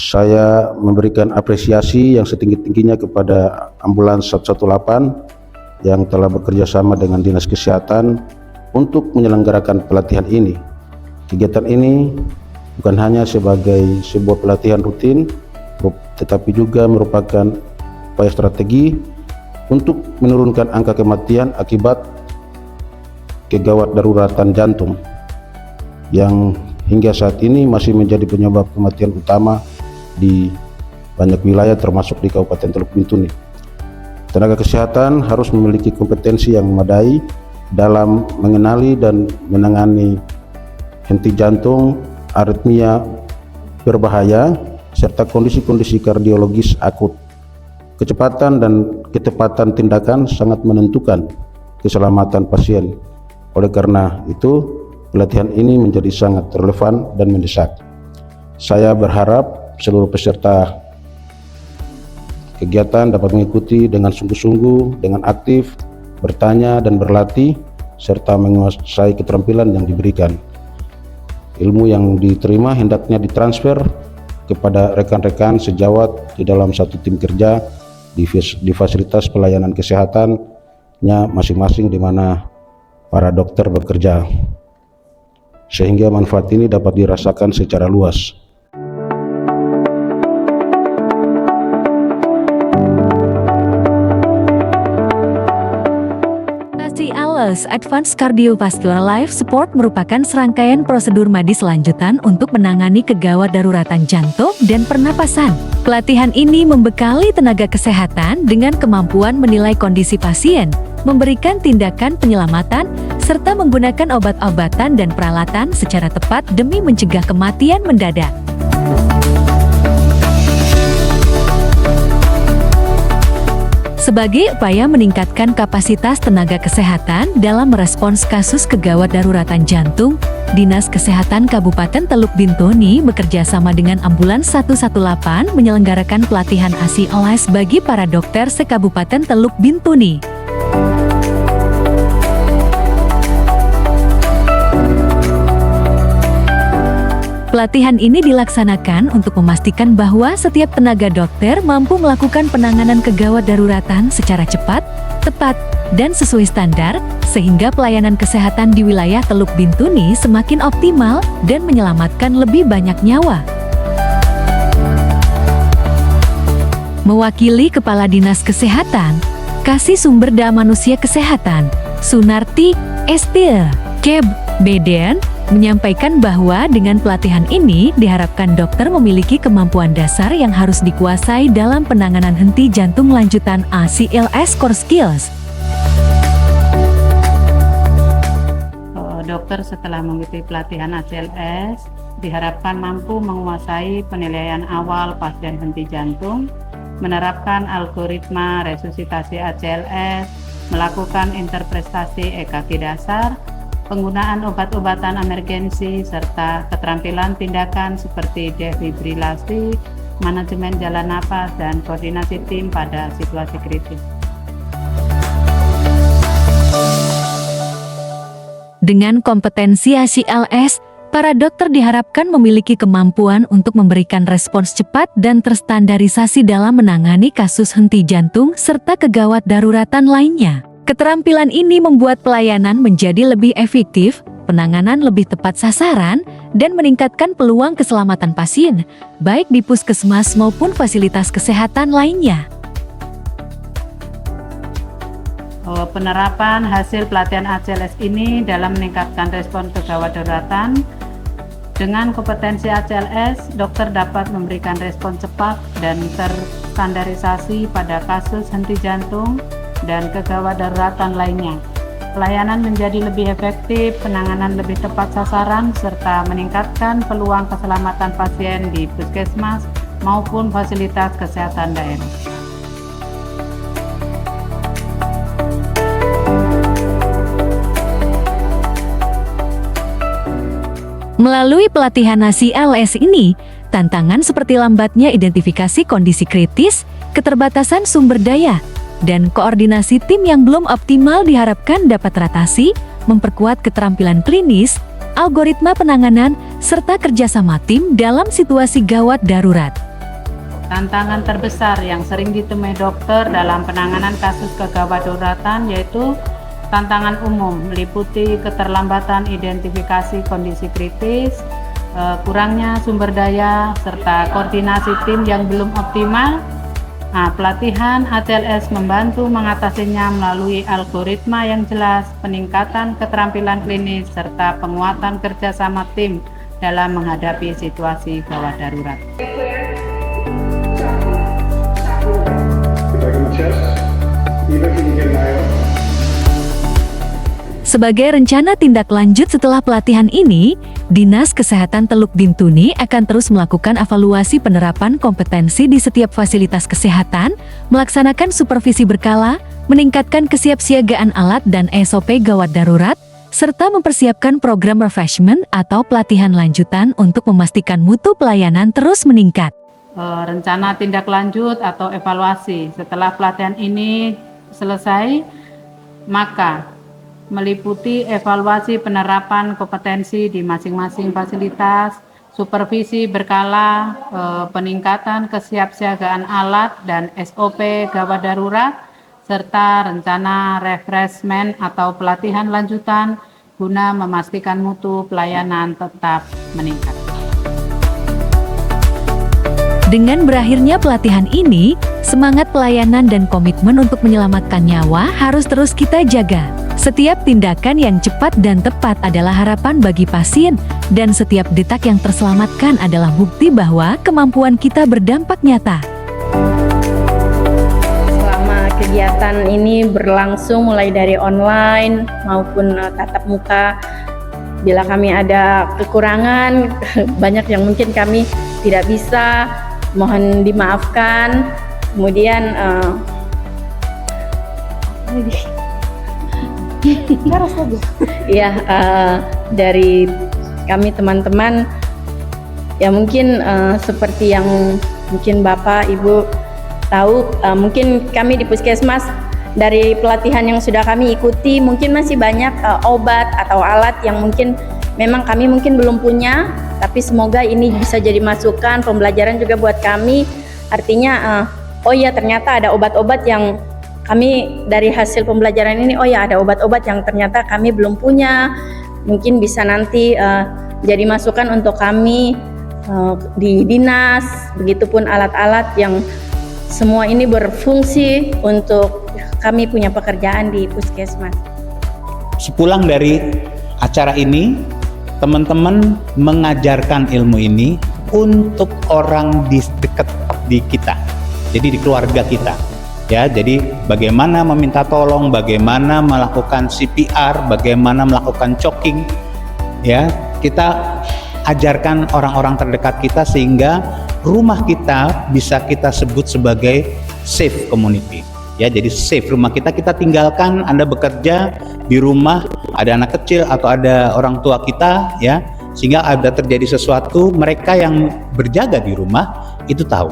saya memberikan apresiasi yang setinggi-tingginya kepada Ambulans 118 yang telah bekerja sama dengan Dinas Kesehatan untuk menyelenggarakan pelatihan ini. Kegiatan ini bukan hanya sebagai sebuah pelatihan rutin, tetapi juga merupakan upaya strategi untuk menurunkan angka kematian akibat kegawat daruratan jantung yang hingga saat ini masih menjadi penyebab kematian utama di banyak wilayah termasuk di Kabupaten Teluk Bintuni. Tenaga kesehatan harus memiliki kompetensi yang memadai dalam mengenali dan menangani henti jantung, aritmia berbahaya, serta kondisi-kondisi kardiologis akut. Kecepatan dan ketepatan tindakan sangat menentukan keselamatan pasien. Oleh karena itu, pelatihan ini menjadi sangat relevan dan mendesak. Saya berharap seluruh peserta kegiatan dapat mengikuti dengan sungguh-sungguh, dengan aktif, bertanya dan berlatih, serta menguasai keterampilan yang diberikan. Ilmu yang diterima hendaknya ditransfer kepada rekan-rekan sejawat di dalam satu tim kerja di fasilitas pelayanan kesehatannya masing-masing di mana para dokter bekerja, sehingga manfaat ini dapat dirasakan secara luas. ACLS Advanced Cardiovascular Life Support merupakan serangkaian prosedur medis lanjutan untuk menangani kegawat daruratan jantung dan pernapasan. Pelatihan ini membekali tenaga kesehatan dengan kemampuan menilai kondisi pasien, memberikan tindakan penyelamatan, serta menggunakan obat-obatan dan peralatan secara tepat demi mencegah kematian mendadak. Sebagai upaya meningkatkan kapasitas tenaga kesehatan dalam merespons kasus kegawat daruratan jantung, Dinas Kesehatan Kabupaten Teluk Bintuni bekerja sama dengan Ambulans 118 menyelenggarakan pelatihan ACLS bagi para dokter se-Kabupaten Teluk Bintuni. Pelatihan ini dilaksanakan untuk memastikan bahwa setiap tenaga dokter mampu melakukan penanganan kegawat daruratan secara cepat, tepat, dan sesuai standar, sehingga pelayanan kesehatan di wilayah Teluk Bintuni semakin optimal dan menyelamatkan lebih banyak nyawa. Mewakili Kepala Dinas Kesehatan, Kasih Sumber Daya Manusia Kesehatan, Sunarti, SPL, Keb, Beden, menyampaikan bahwa dengan pelatihan ini diharapkan dokter memiliki kemampuan dasar yang harus dikuasai dalam penanganan henti jantung lanjutan ACLS Core Skills. Dokter setelah mengikuti pelatihan ACLS diharapkan mampu menguasai penilaian awal pasien henti jantung, menerapkan algoritma resusitasi ACLS, melakukan interpretasi EKG dasar, penggunaan obat-obatan emergensi, serta keterampilan tindakan seperti defibrilasi, manajemen jalan napas, dan koordinasi tim pada situasi kritis. Dengan kompetensi ACLS, para dokter diharapkan memiliki kemampuan untuk memberikan respons cepat dan terstandarisasi dalam menangani kasus henti jantung serta kegawat daruratan lainnya. Keterampilan ini membuat pelayanan menjadi lebih efektif, penanganan lebih tepat sasaran, dan meningkatkan peluang keselamatan pasien, baik di puskesmas maupun fasilitas kesehatan lainnya. Penerapan hasil pelatihan ACLS ini dalam meningkatkan respon kegawat daruratan. Dengan kompetensi ACLS, dokter dapat memberikan respon cepat dan terstandarisasi pada kasus henti jantung dan kegawat daruratan lainnya. Pelayanan menjadi lebih efektif, penanganan lebih tepat sasaran, serta meningkatkan peluang keselamatan pasien di puskesmas maupun fasilitas kesehatan daerah. Melalui pelatihan ACLS ini, tantangan seperti lambatnya identifikasi kondisi kritis, keterbatasan sumber daya, dan koordinasi tim yang belum optimal diharapkan dapat teratasi, memperkuat keterampilan klinis, algoritma penanganan, serta kerjasama tim dalam situasi gawat darurat. Tantangan terbesar yang sering ditemui dokter dalam penanganan kasus kegawat daruratan yaitu tantangan umum meliputi keterlambatan identifikasi kondisi kritis, kurangnya sumber daya, serta koordinasi tim yang belum optimal. Nah, pelatihan ACLS membantu mengatasinya melalui algoritma yang jelas, peningkatan keterampilan klinis, serta penguatan kerjasama tim dalam menghadapi situasi gawat darurat. Sebagai rencana tindak lanjut setelah pelatihan ini, Dinas Kesehatan Teluk Bintuni akan terus melakukan evaluasi penerapan kompetensi di setiap fasilitas kesehatan, melaksanakan supervisi berkala, meningkatkan kesiapsiagaan alat dan SOP gawat darurat, serta mempersiapkan program refreshment atau pelatihan lanjutan untuk memastikan mutu pelayanan terus meningkat. Rencana tindak lanjut atau evaluasi setelah pelatihan ini selesai, maka meliputi evaluasi penerapan kompetensi di masing-masing fasilitas, supervisi berkala, peningkatan kesiapsiagaan alat dan SOP gawat darurat, serta rencana refreshment atau pelatihan lanjutan guna memastikan mutu pelayanan tetap meningkat. Dengan berakhirnya pelatihan ini, semangat pelayanan dan komitmen untuk menyelamatkan nyawa harus terus kita jaga. Setiap tindakan yang cepat dan tepat adalah harapan bagi pasien, dan setiap detak yang terselamatkan adalah bukti bahwa kemampuan kita berdampak nyata. Selama kegiatan ini berlangsung mulai dari online maupun tatap muka, bila kami ada kekurangan, banyak yang mungkin kami tidak bisa, mohon dimaafkan. Kemudian ya, dari kami teman-teman ya mungkin seperti yang mungkin Bapak Ibu tahu, mungkin kami di Puskesmas dari pelatihan yang sudah kami ikuti mungkin masih banyak obat atau alat yang mungkin memang kami mungkin belum punya, tapi semoga ini bisa jadi masukan pembelajaran juga buat kami. Artinya oh ya, ternyata ada obat-obat yang kami dari hasil pembelajaran ini, oh ya ada obat-obat yang ternyata kami belum punya, mungkin bisa nanti jadi masukan untuk kami di dinas, begitupun alat-alat yang semua ini berfungsi untuk kami punya pekerjaan di Puskesmas. Sepulang dari acara ini, teman-teman mengajarkan ilmu ini untuk orang di dekat di kita, jadi di keluarga kita. Ya, jadi bagaimana meminta tolong, bagaimana melakukan CPR, bagaimana melakukan choking, ya kita ajarkan orang-orang terdekat kita sehingga rumah kita bisa kita sebut sebagai safe community. Ya, jadi safe rumah kita tinggalkan. Anda bekerja di rumah, ada anak kecil atau ada orang tua kita, ya, sehingga ada terjadi sesuatu, mereka yang berjaga di rumah itu tahu.